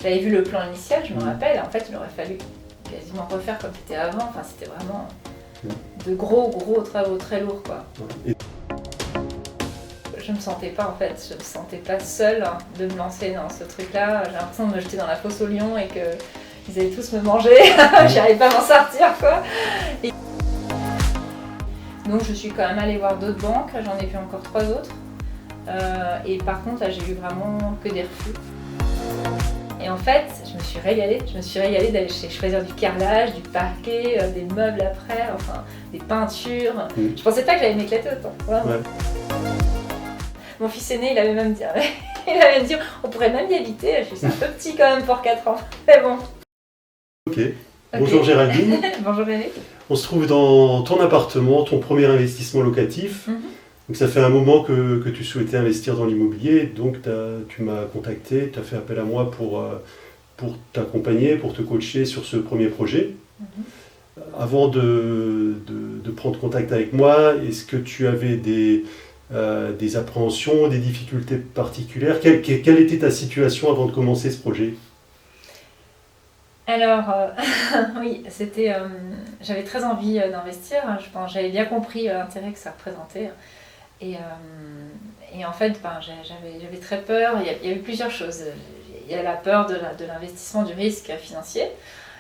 J'avais vu le plan initial, je me rappelle, en fait il aurait fallu quasiment refaire comme c'était avant, enfin c'était vraiment de gros travaux très lourds quoi. Et Je me sentais pas en fait, je me sentais pas seule de me lancer dans ce truc-là, j'ai l'impression de me jeter dans la fosse aux lions et qu'ils allaient tous me manger, j'arrivais pas à m'en sortir quoi. Et donc je suis quand même allée voir d'autres banques, j'en ai vu encore 3 autres. Et par contre là j'ai eu vraiment que des refus. Et en fait, je me suis régalée d'aller choisir du carrelage, du parquet, des meubles après, enfin des peintures. Je pensais pas que j'allais m'éclater autant. Vraiment. Ouais. Mon fils aîné, il avait même dit, on pourrait même y habiter. Je suis c'est un peu petit quand même pour 4 ans. Mais bon. Ok. Bonjour Géraldine. Bonjour Eric. On se trouve dans ton appartement, ton premier investissement locatif. Donc ça fait un moment que tu souhaitais investir dans l'immobilier, donc tu m'as contacté, tu as fait appel à moi pour t'accompagner, pour te coacher sur ce premier projet. Avant de prendre contact avec moi, est-ce que tu avais des appréhensions, des difficultés particulières? Quelle était ta situation avant de commencer ce projet? Alors, oui, j'avais très envie d'investir. Je pense, j'avais bien compris l'intérêt que ça représentait. Et en fait, j'avais très peur. Il y avait plusieurs choses. Il y a la peur de l'investissement, du risque financier.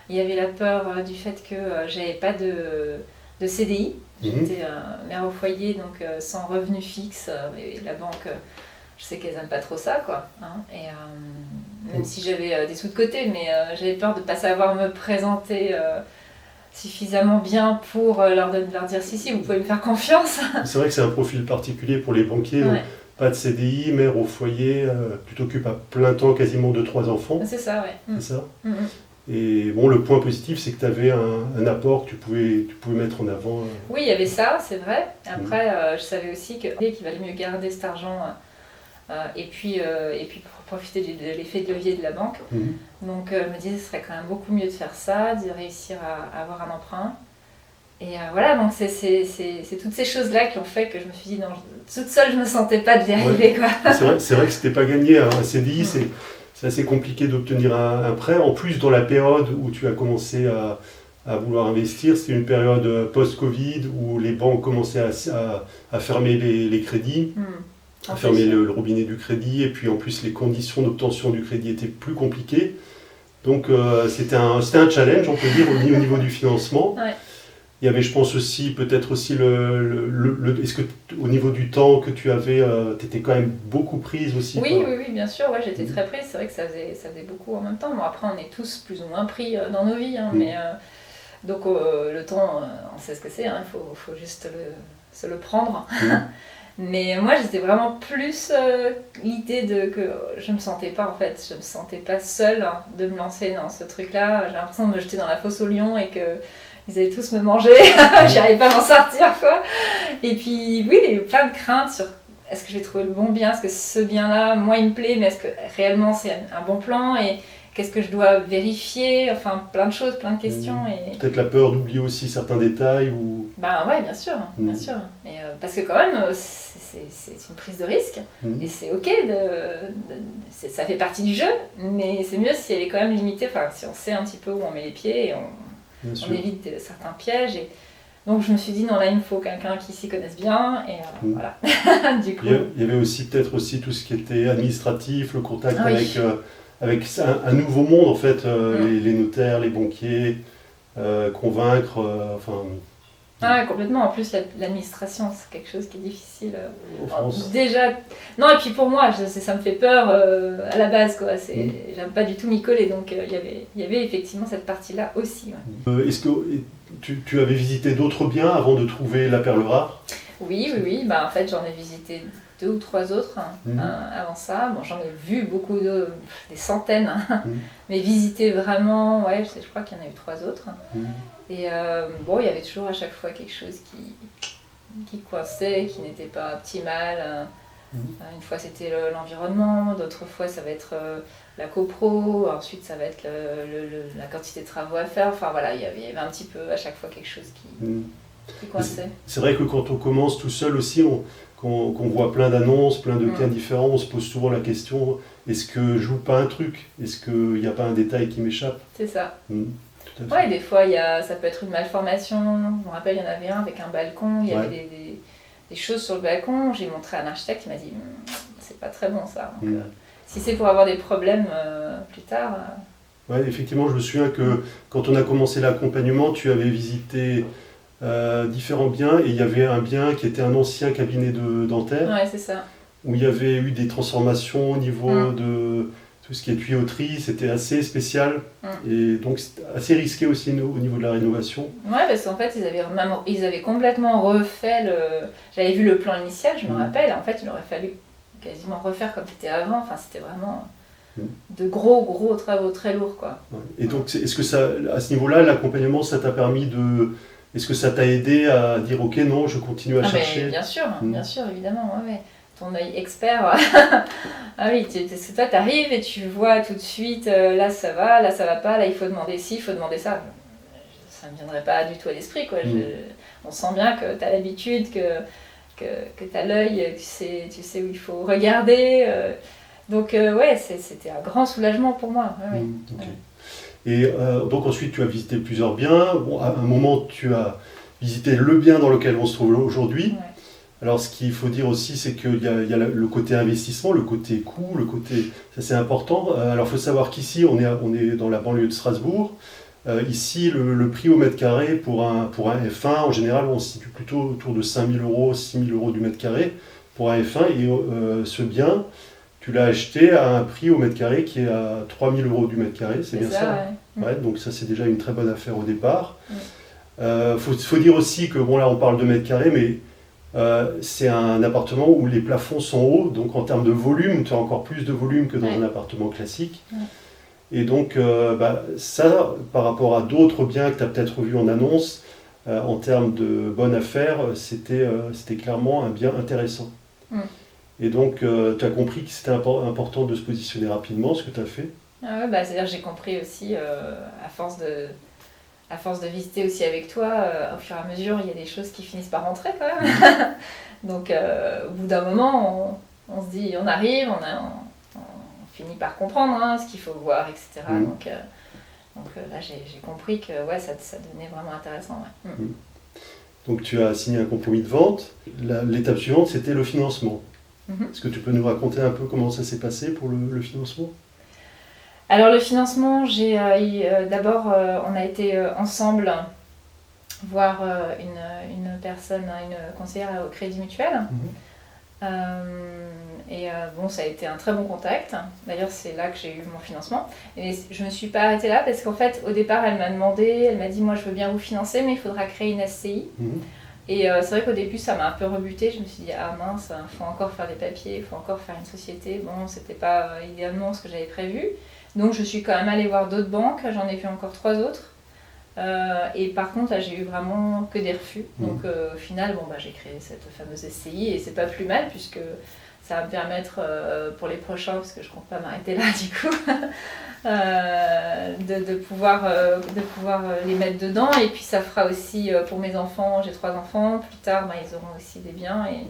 Il y avait la peur du fait que j'avais pas de CDI. J'étais mère au foyer, donc sans revenu fixe. Et la banque, je sais qu'elles n'aiment pas trop ça, quoi. Même si j'avais des sous de côté, mais j'avais peur de ne pas savoir me présenter suffisamment bien pour leur dire si, vous pouvez me faire confiance. C'est vrai que c'est un profil particulier pour les banquiers. Ouais. Pas de CDI, mère au foyer, tu t'occupes à plein temps quasiment de 3 enfants. C'est ça, ouais. C'est ça. Et bon, le point positif, c'est que tu avais un apport que tu pouvais mettre en avant. Oui, il y avait ça, c'est vrai. Après, je savais aussi qu'il valait mieux garder cet argent et puis profiter de l'effet de levier de la banque. Donc je me disais, ce serait quand même beaucoup mieux de faire ça, de réussir à avoir un emprunt. Et voilà, donc c'est toutes ces choses-là qui ont fait que je me suis dit, non, toute seule, je ne me sentais pas d'y arriver. Quoi. C'est vrai que c'était pas gagné. Un CDI, c'est assez compliqué d'obtenir un prêt. En plus, dans la période où tu as commencé à vouloir investir, c'était une période post-Covid où les banques commençaient à fermer les crédits. À fermer le robinet du crédit, et puis en plus les conditions d'obtention du crédit étaient plus compliquées. Donc c'était un challenge, on peut dire, au niveau du financement. Ouais. Il y avait, je pense aussi, peut-être aussi est-ce que au niveau du temps que tu avais, tu étais quand même beaucoup prise aussi? Oui, bien sûr, ouais, j'étais très prise. C'est vrai que ça faisait beaucoup en même temps. Bon, après, on est tous plus ou moins pris dans nos vies, mais donc le temps, on sait ce que c'est, il faut juste se le prendre. Mais moi, j'étais vraiment plus l'idée que je me sentais pas seule de me lancer dans ce truc-là. J'ai l'impression de me jeter dans la fosse aux lions et qu'ils allaient tous me manger. J'arrivais pas à m'en sortir, quoi. Et puis, oui, il y a eu plein de craintes sur est-ce que je vais trouver le bon bien, est-ce que ce bien-là, moi, il me plaît, mais est-ce que réellement c'est un bon plan et qu'est-ce que je dois vérifier, enfin plein de choses, plein de questions. Et... Peut-être la peur d'oublier aussi certains détails ou... Ben ouais, bien sûr. Et, parce que quand même, c'est une prise de risque et c'est ok, ça fait partie du jeu, mais c'est mieux si elle est quand même limitée, enfin si on sait un petit peu où on met les pieds et on évite certains pièges. Et... Donc je me suis dit, non là il me faut quelqu'un qui s'y connaisse bien et voilà. Du coup... Il y avait aussi peut-être aussi tout ce qui était administratif, le contact avec un nouveau monde en fait, les notaires, les banquiers, convaincre, enfin... Ah, complètement. En plus, l'administration, c'est quelque chose qui est difficile. En France. Déjà... Non, et puis pour moi, ça me fait peur à la base, quoi. J'aime pas du tout m'y coller, donc il y avait effectivement cette partie-là aussi. Ouais. Est-ce que tu avais visité d'autres biens avant de trouver la perle rare? Oui. Bah, en fait, j'en ai visité 2 ou 3 autres avant ça. Bon, j'en ai vu beaucoup, des centaines, mais visiter vraiment, ouais, je crois qu'il y en a eu 3 autres. Et bon, il y avait toujours à chaque fois quelque chose qui coinçait, qui n'était pas optimal. Une fois c'était l'environnement, d'autres fois ça va être la copro, ensuite ça va être la quantité de travaux à faire. Enfin voilà, il y avait un petit peu à chaque fois quelque chose qui coinçait. C'est vrai que quand on commence tout seul aussi, qu'on voit plein d'annonces, plein de cas différents, on se pose souvent la question, est-ce que je loupe pas un truc? Est-ce qu'il n'y a pas un détail qui m'échappe? C'est ça. Tout à fait. Ouais, des fois, ça peut être une malformation. Je me rappelle, il y en avait un avec un balcon, il y avait des choses sur le balcon. J'ai montré à un architecte, il m'a dit c'est pas très bon ça. Donc, si c'est pour avoir des problèmes plus tard. Ouais, effectivement, je me souviens que quand on a commencé l'accompagnement, tu avais visité différents biens et il y avait un bien qui était un ancien cabinet dentaire. Ouais, c'est ça. Où il y avait eu des transformations au niveau de tout ce qui est tuyauterie, c'était assez spécial et donc c'était assez risqué aussi au niveau de la rénovation. Ouais, parce qu'en fait, ils avaient complètement refait J'avais vu le plan initial, je me rappelle, en fait, il aurait fallu quasiment refaire comme c'était avant, enfin, c'était vraiment de gros travaux très lourds, quoi. Ouais. Et donc, est-ce que ça, à ce niveau-là, l'accompagnement, ça t'a permis de... Est-ce que ça t'a aidé à dire, ok, non, je continue à chercher? Bien sûr, évidemment, ouais. Ton œil expert. Ah oui, parce que toi, t'arrives et tu vois tout de suite, là ça va pas, là il faut demander ci, il faut demander ça. Ça ne me viendrait pas du tout à l'esprit, quoi. On sent bien que t'as l'habitude, que t'as l'œil, tu sais où il faut regarder. Donc ouais, c'était un grand soulagement pour moi. Ouais. Okay. Et donc ensuite, tu as visité plusieurs biens. Bon, à un moment, tu as visité le bien dans lequel on se trouve aujourd'hui. Ouais. Alors, ce qu'il faut dire aussi, c'est qu'il y a le côté investissement, le côté coût, ça c'est important. Alors, il faut savoir qu'ici, on est dans la banlieue de Strasbourg. Ici, le prix au mètre carré pour un F1, en général, on se situe plutôt autour de 5 000 €, 6 000 € du mètre carré pour un F1. Et ce bien, tu l'as acheté à un prix au mètre carré qui est à 3 000 € du mètre carré, c'est bien ça? Ouais, donc ça, c'est déjà une très bonne affaire au départ. Faut dire aussi que, bon là, on parle de mètre carré, mais c'est un appartement où les plafonds sont hauts, donc en termes de volume, tu as encore plus de volume que dans un appartement classique. Et donc ça, par rapport à d'autres biens que tu as peut-être vus en annonce, en termes de bonne affaire, c'était clairement un bien intéressant. Et donc tu as compris que c'était important de se positionner rapidement, ce que tu as fait. Ah ouais, c'est-à-dire que j'ai compris aussi, à force de visiter aussi avec toi, au fur et à mesure, il y a des choses qui finissent par rentrer quand même. Donc au bout d'un moment, on se dit, on arrive, on finit par comprendre ce qu'il faut voir, etc. Donc là, j'ai compris que ça devenait vraiment intéressant. Ouais. Donc tu as signé un compromis de vente. L'étape suivante, c'était le financement. Est-ce que tu peux nous raconter un peu comment ça s'est passé pour le financement ? Alors le financement, d'abord on a été ensemble voir une personne, une conseillère au Crédit Mutuel. Ça a été un très bon contact. D'ailleurs, c'est là que j'ai eu mon financement. Et je ne me suis pas arrêtée là parce qu'en fait, au départ, elle m'a dit, moi je veux bien vous financer, mais il faudra créer une SCI. Et c'est vrai qu'au début, ça m'a un peu rebutée. Je me suis dit, ah mince, il faut encore faire les papiers, il faut encore faire une société. Bon, c'était pas idéalement ce que j'avais prévu. Donc je suis quand même allée voir d'autres banques, j'en ai vu encore 3 autres. Et par contre, là, j'ai eu vraiment que des refus. Donc au final, j'ai créé cette fameuse SCI et c'est pas plus mal puisque ça va me permettre pour les prochains, parce que je compte pas m'arrêter là du coup, de pouvoir les mettre dedans. Et puis ça fera aussi pour mes enfants, j'ai 3 enfants, plus tard ils auront aussi des biens. Et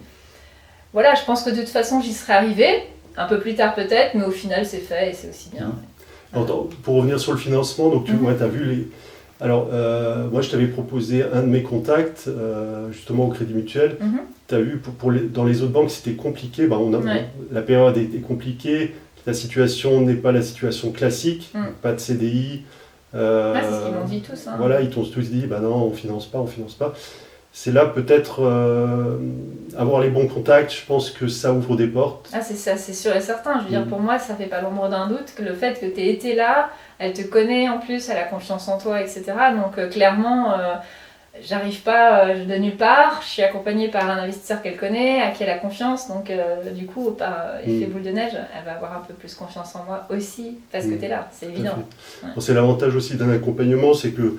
voilà, je pense que de toute façon j'y serai arrivée, un peu plus tard peut-être, mais au final c'est fait et c'est aussi bien. Pour revenir sur le financement, donc tu as vu les... Alors, moi, je t'avais proposé un de mes contacts, justement au Crédit Mutuel. Tu as vu, dans les autres banques, c'était compliqué. La période est compliquée. La situation n'est pas la situation classique. Pas de CDI. C'est ce qu'ils m'ont dit tous. Voilà, ils t'ont tous dit, non, on finance pas. C'est là peut-être avoir les bons contacts, je pense que ça ouvre des portes. Ah, c'est ça, c'est sûr et certain. Je veux dire, pour moi, ça fait pas l'ombre d'un doute que le fait que tu aies été là, elle te connaît en plus, elle a confiance en toi, etc. Donc clairement, j'arrive pas de nulle part, je suis accompagnée par un investisseur qu'elle connaît, à qui elle a confiance. Donc du coup, par effet boule de neige, elle va avoir un peu plus confiance en moi aussi parce que tu es là, c'est évident. Bon, c'est l'avantage aussi d'un accompagnement, c'est que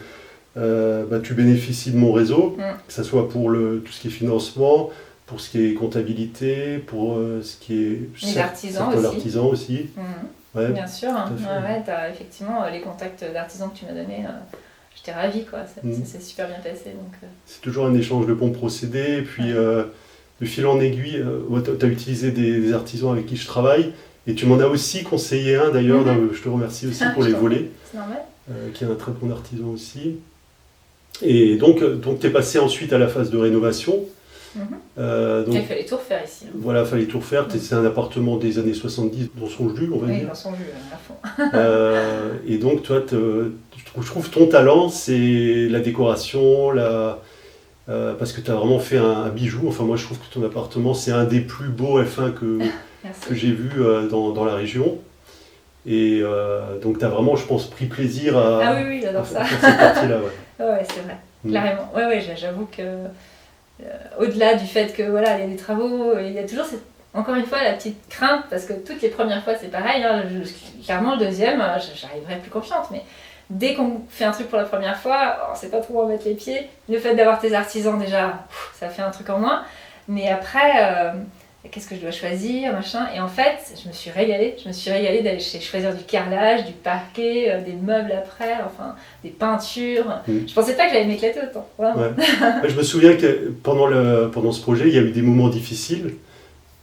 tu bénéficies de mon réseau, que ce soit pour tout ce qui est financement, pour ce qui est comptabilité, pour ce qui est l'artisan aussi. Ouais, bien sûr, tu as effectivement les contacts d'artisans que tu m'as donnés, j'étais ravie, quoi. C'est super bien passé. Donc, c'est toujours un échange de bons procédés, et puis de fil en aiguille, tu as utilisé des artisans avec qui je travaille, et tu m'en as aussi conseillé un d'ailleurs, je te remercie aussi pour les volets, c'est normal. qui est un très bon artisan aussi. Et donc tu es passé ensuite à la phase de rénovation. Donc, il fallait tout refaire ici. Voilà, il fallait tout refaire. C'est un appartement des années 70 dans son jus, on va dire. Oui, dans son jus, à fond. Et donc, toi, je trouve ton talent, c'est la décoration, parce que tu as vraiment fait un bijou. Enfin, moi, je trouve que ton appartement, c'est un des plus beaux F1 que j'ai vu dans la région. Et donc, tu as vraiment, je pense, pris plaisir à oui, j'adore ça. faire cette partie-là. Ouais, c'est vrai, clairement. Ouais, j'avoue que au-delà du fait que voilà, il y a des travaux, il y a toujours encore une fois la petite crainte, parce que toutes les premières fois c'est pareil, hein, clairement le deuxième, j'arriverai plus confiante, mais dès qu'on fait un truc pour la première fois, on sait pas trop où mettre les pieds. Le fait d'avoir tes artisans déjà, ça fait un truc en moins, mais après, qu'est-ce que je dois choisir, machin, et en fait, je me suis régalée d'aller choisir du carrelage, du parquet, des meubles après, enfin, des peintures. Je pensais pas que j'allais m'éclater autant, vraiment. Ouais. Je me souviens que pendant ce projet, il y a eu des moments difficiles.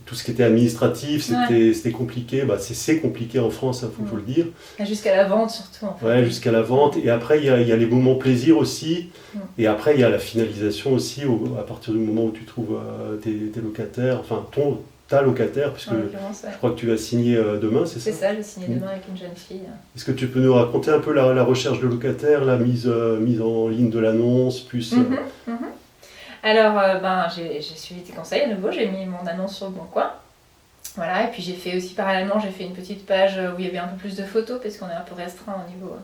Tout ce qui était administratif, c'était compliqué. C'est compliqué en France, il faut le dire. Jusqu'à la vente surtout. En fait. Ouais, jusqu'à la vente. Et après, il y a les moments plaisir aussi. Et après, il y a la finalisation aussi, à partir du moment où tu trouves tes locataires, enfin ta locataire, puisque je crois que tu vas signer demain, c'est ça? C'est ça, je vais signer demain avec une jeune fille. Est-ce que tu peux nous raconter un peu la recherche de locataire, la mise en ligne de l'annonce, plus... Alors, j'ai suivi tes conseils à nouveau, j'ai mis mon annonce sur le Bon Coin. Voilà, et puis j'ai fait aussi parallèlement, j'ai fait une petite page où il y avait un peu plus de photos, parce qu'on est un peu restreint au niveau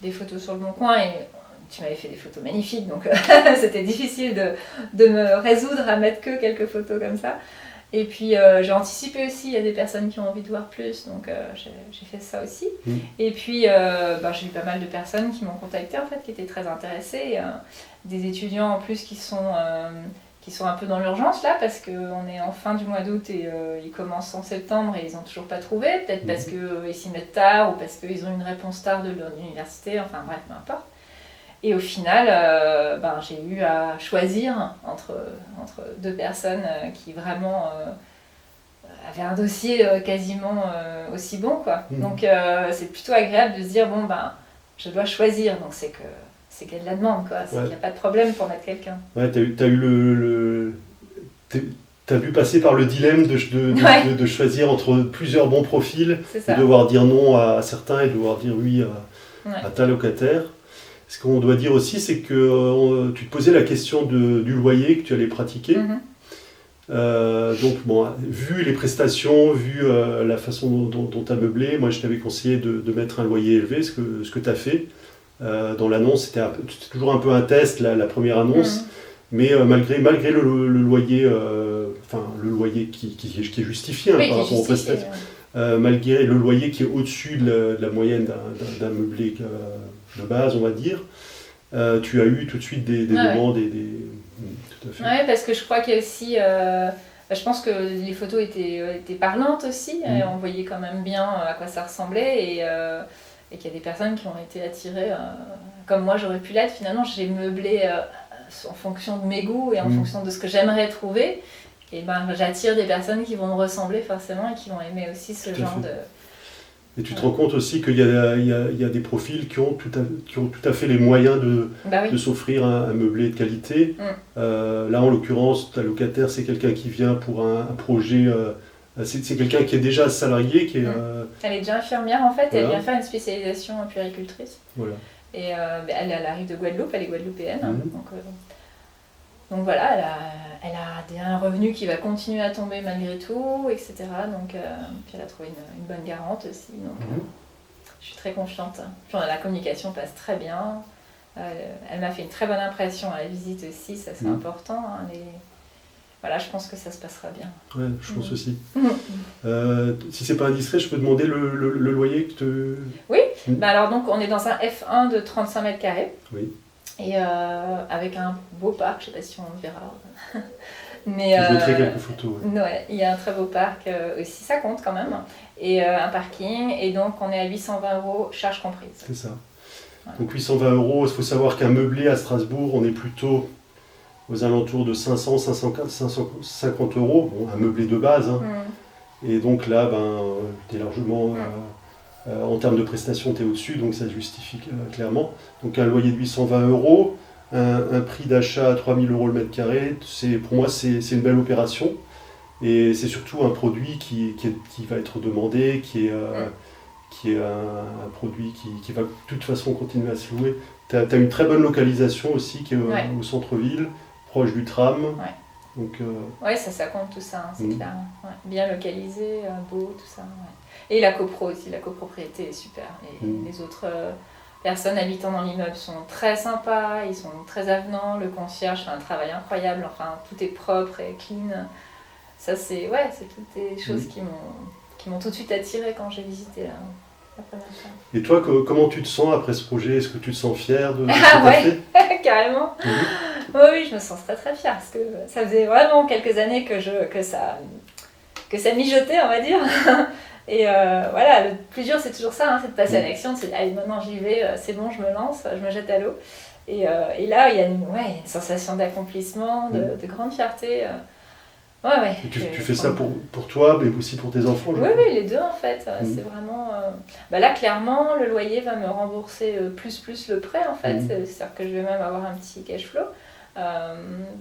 des photos sur le Bon Coin, et tu m'avais fait des photos magnifiques, donc c'était difficile de me résoudre à mettre que quelques photos comme ça. Et puis j'ai anticipé aussi, il y a des personnes qui ont envie de voir plus, donc j'ai fait ça aussi. Et puis j'ai eu pas mal de personnes qui m'ont contacté en fait, qui étaient très intéressées. Des étudiants en plus qui sont un peu dans l'urgence là, parce qu'on est en fin du mois d'août et ils commencent en septembre et ils n'ont toujours pas trouvé, peut-être parce qu'ils s'y mettent tard ou parce qu'ils ont une réponse tard de l'université, enfin bref, peu importe. Et au final, j'ai eu à choisir entre deux personnes qui vraiment avaient un dossier quasiment aussi bon, quoi. Donc c'est plutôt agréable de se dire, je dois choisir, donc c'est qu'il y a de la demande, quoi. C'est qu'il n'y a pas de problème pour mettre quelqu'un. Ouais, t'as dû passer par le dilemme de choisir entre plusieurs bons profils, de devoir dire non à certains et de devoir dire oui à ta locataire. Ce qu'on doit dire aussi, c'est que tu te posais la question du loyer que tu allais pratiquer. Donc, vu les prestations, vu la façon dont tu as meublé, moi je t'avais conseillé de mettre un loyer élevé, ce que tu as fait. Dans l'annonce, c'était toujours un peu un test, la première annonce, mais malgré le loyer, le loyer qui est justifié par rapport aux prestations, malgré le loyer qui est au-dessus de la moyenne d'un meublé de base, on va dire, tu as eu tout de suite des moments, tout à fait. Ouais, parce que je crois qu'il y a aussi, je pense que les photos étaient parlantes aussi, et on voyait quand même bien à quoi ça ressemblait, et qu'il y a des personnes qui ont été attirées, comme moi j'aurais pu l'être. Finalement, j'ai meublé en fonction de mes goûts et en fonction de ce que j'aimerais trouver, et j'attire des personnes qui vont me ressembler forcément et qui vont aimer aussi ce genre de... Et tu te rends compte aussi qu'il y a des profils qui ont tout à fait les moyens de s'offrir un meublé de qualité. Là, en l'occurrence, ta locataire, c'est quelqu'un qui vient pour un projet... c'est quelqu'un qui est déjà salarié, qui est... Elle est déjà infirmière, en fait, et elle vient faire une spécialisation en puéricultrice. Voilà. Et elle arrive de Guadeloupe, elle est guadeloupéenne. Donc voilà, elle a un revenu qui va continuer à tomber malgré tout, etc. Donc, puis elle a trouvé une bonne garante aussi. Donc je suis très confiante. Puis la communication passe très bien. Elle m'a fait une très bonne impression à la visite aussi, ça c'est important. Voilà, je pense que ça se passera bien. Ouais, je pense aussi. Si c'est pas indiscret, je peux demander le loyer que tu... Oui, alors donc on est dans un F1 de 35 mètres carrés. Oui. Et avec un beau parc, je sais pas si on le verra. Mais, je mettrai quelques photos. Ouais, il y a un très beau parc aussi, ça compte quand même. Et un parking, et donc on est à 820 €, charges comprises. C'est ça. Ouais. Donc 820 €, il faut savoir qu'un meublé à Strasbourg, on est plutôt aux alentours de 500, 550 euros, bon, un meublé de base. Hein. Et donc là, tu es largement, en termes de prestations, tu es au-dessus, donc ça justifie clairement. Donc un loyer de 820 euros, un prix d'achat à 3000 euros le mètre carré, pour moi c'est une belle opération. Et c'est surtout un produit qui va être demandé, qui est un produit qui va de toute façon continuer à se louer. Tu as une très bonne localisation aussi, qui est au centre-ville, proche du tram. Donc, oui, ça compte tout ça, hein, c'est clair. Ouais. Bien localisé, beau, tout ça. Ouais. Et la copro aussi, la copropriété est super. Et les autres personnes habitant dans l'immeuble sont très sympas, ils sont très avenants, le concierge fait un travail incroyable, enfin tout est propre et clean. Ça c'est toutes des choses qui m'ont tout de suite attirée quand j'ai visité la première fois. Et toi, comment tu te sens après ce projet? Est-ce que tu te sens fière de ce que tu as fait? Carrément. Oui, je me sens très très fière parce que ça faisait vraiment quelques années que ça mijotait, on va dire. Et voilà, le plus dur c'est toujours ça, hein, c'est de passer à l'action, c'est allez maintenant j'y vais, c'est bon, je me lance, je me jette à l'eau. Et là il y a une sensation d'accomplissement, de grande fierté. Et tu fais ça pour toi, mais aussi pour tes enfants? Oui, les deux en fait. C'est vraiment. Là, clairement, le loyer va me rembourser plus le prêt en fait. C'est-à-dire que je vais même avoir un petit cash flow.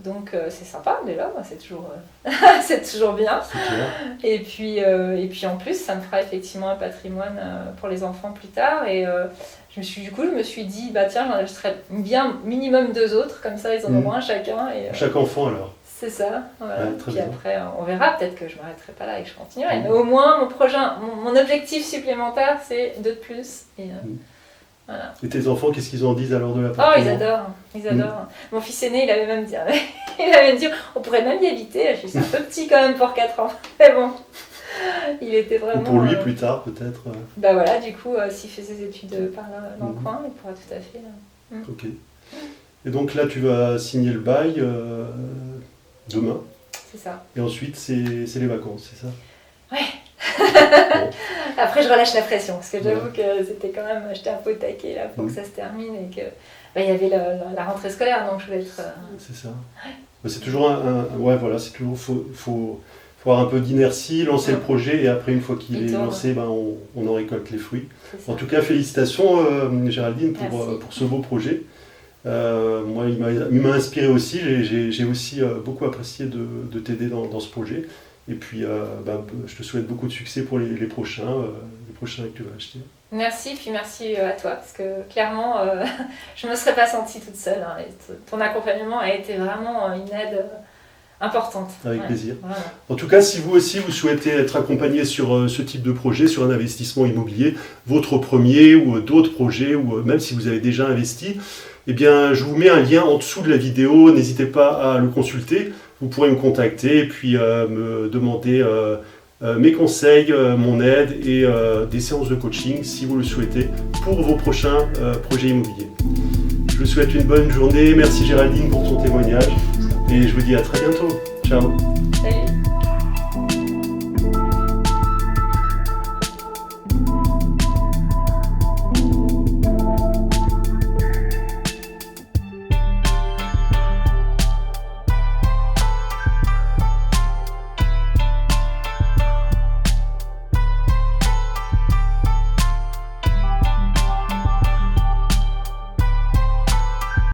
Donc c'est sympa déjà, c'est toujours, c'est toujours bien. Et puis en plus, ça me fera effectivement un patrimoine pour les enfants plus tard. Et je me suis dit, tiens, j'en achèterai bien minimum 2 autres, comme ça ils en auront un chacun. Chaque enfant alors. C'est ça, voilà. Puis bien. après, on verra, peut-être que je ne m'arrêterai pas là et que je continuerai. Mais au moins, mon objectif supplémentaire, c'est 2 de plus. Et, voilà. Et tes enfants, qu'est-ce qu'ils en disent alors de l'appartement? Oh, ils adorent. Mon fils aîné, il avait même dit, on pourrait même y habiter. Je suis un peu petit quand même pour 4 ans. Mais bon, il était vraiment... Ou pour lui, plus tard, peut-être. Voilà, du coup, s'il fait ses études par là, dans le coin, il pourra tout à fait... Ok. Et donc là, tu vas signer le bail... demain. C'est ça. Et ensuite, c'est les vacances, c'est ça? Ouais. Après, je relâche la pression, parce que j'avoue que c'était quand même, j'étais un peu au taquet là pour que ça se termine et que il y avait la rentrée scolaire, donc je voulais être... C'est ça. C'est toujours c'est toujours, faut avoir un peu d'inertie, lancer le projet et après, une fois qu'il est lancé, on en récolte les fruits. En tout cas, félicitations Géraldine pour ce beau projet. Moi, il m'a inspiré aussi, j'ai aussi beaucoup apprécié de t'aider dans ce projet. Et puis, je te souhaite beaucoup de succès pour les prochains que tu vas acheter. Merci, puis merci à toi, parce que clairement, je ne me serais pas sentie toute seule. Hein, ton accompagnement a été vraiment une aide importante. Avec plaisir. Vraiment. En tout cas, si vous aussi, vous souhaitez être accompagné sur ce type de projet, sur un investissement immobilier, votre premier ou d'autres projets, ou même si vous avez déjà investi, eh bien, je vous mets un lien en dessous de la vidéo, n'hésitez pas à le consulter, vous pourrez me contacter et puis me demander mes conseils, mon aide et des séances de coaching si vous le souhaitez pour vos prochains projets immobiliers. Je vous souhaite une bonne journée, merci Géraldine pour ton témoignage et je vous dis à très bientôt. Ciao.